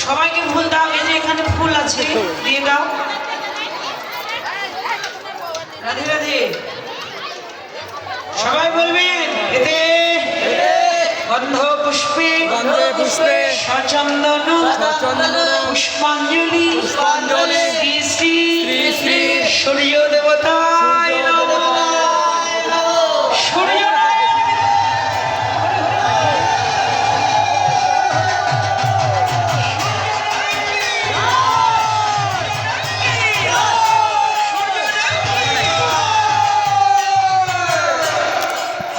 সবাইকে ফুল দাও, এই যে এখানে ফুল আছে দিয়ে দাও। রাধে রাধে। সবাই বলবেন এতে গন্ধ পুষ্পে সচন্দন পুষ্পাঞ্জলি শ্রী শ্রী সূর্য দেবতায় নমঃ। সূর্য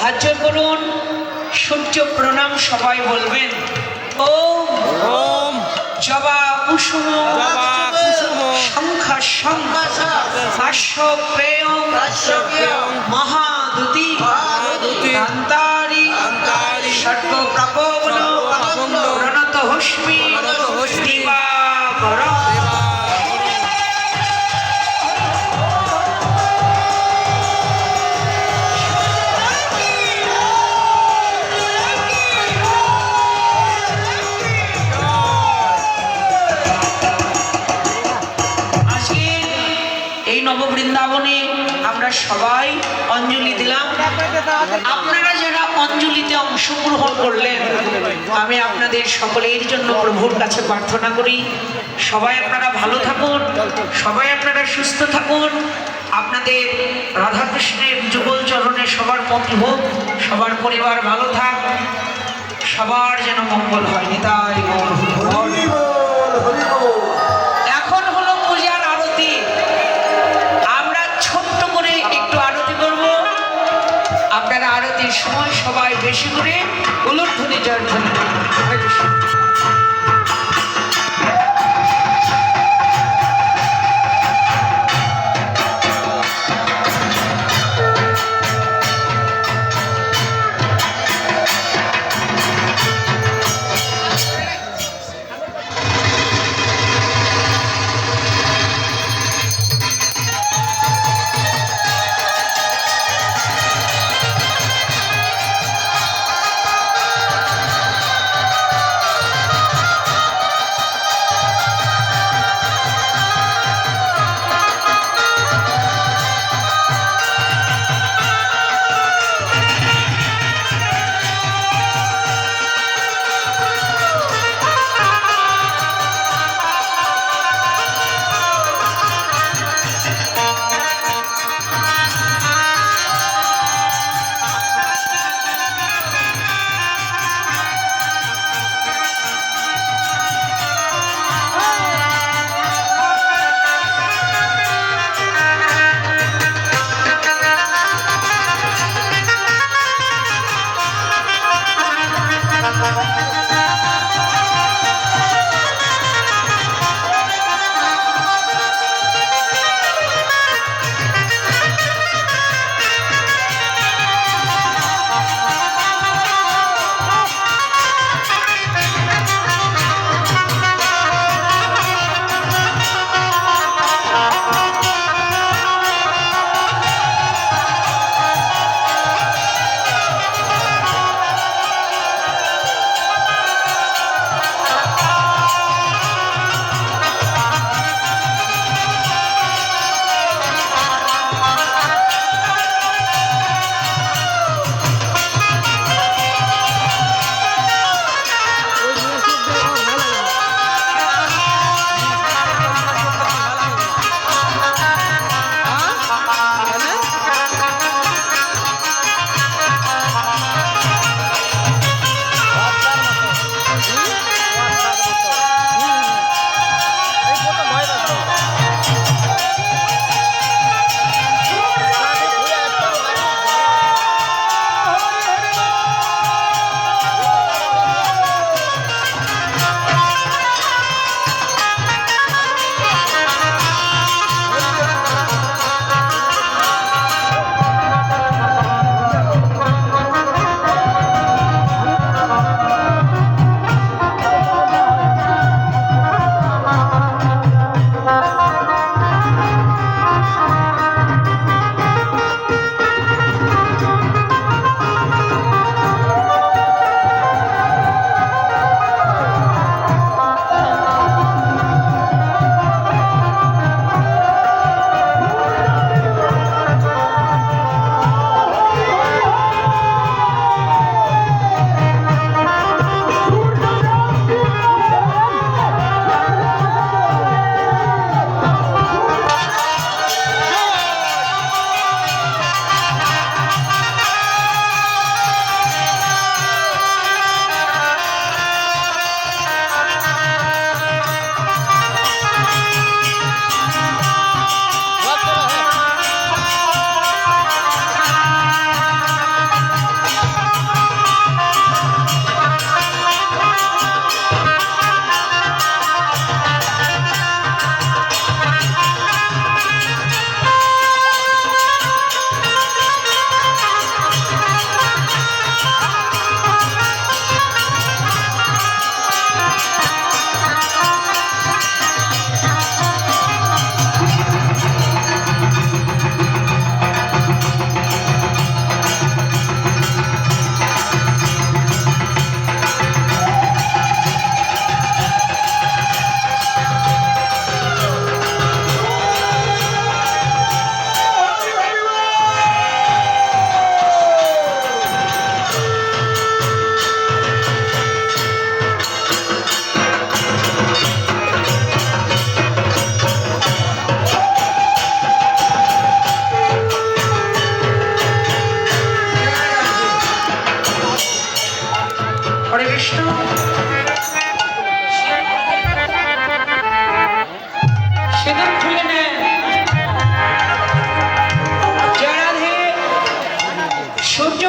হাত জোড় করুন, সূর্য প্রণাম সবাই বলবেন। ওম ওম জবা কুসুম শঙ্খা ভাষ্য প্রেয় মহাদুতি কান্তারি ষট্ক প্রকোপন প্রণত হস্মি দিবাকর। নববৃন্দাবনে আমরা সবাই অঞ্জলি দিলাম। আপনারা যারা অঞ্জলিতে অংশগ্রহণ করলেন, আমি আপনাদের সকলের জন্য প্রভুর কাছে প্রার্থনা করি, সবাই আপনারা ভালো থাকুন, সবাই আপনারা সুস্থ থাকুন। আপনাদের রাধাকৃষ্ণের যুগল চরণে সবার মঙ্গল হোক, সবার পরিবার ভালো থাক, সবার যেন মঙ্গল হয়। নিতাই গৌর। এখন হলো পূজার আরতি। আমরা ছোট্ট করে একটু আরতি করব। আপনারা আরতির সময় সবাই বেশি করে উলুধ্বনি জয়ধ্বনি।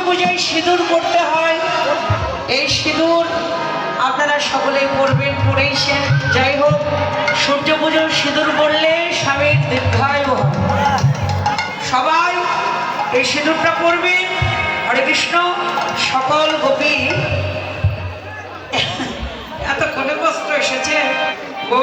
পুজোয় সিঁদুর করতে হয়, এই সিঁদুর আপনারা সকলেই পরবেন, পরেইছেন। যাই হোক, সূর্য পুজোর সিঁদুর পরলে স্বামীর দীর্ঘায়ু হয়। সবাই এই সিঁদুরটা পরবেন। হরে কৃষ্ণ। সকল গোপী এত কোনে কষ্ট এসেছে। ও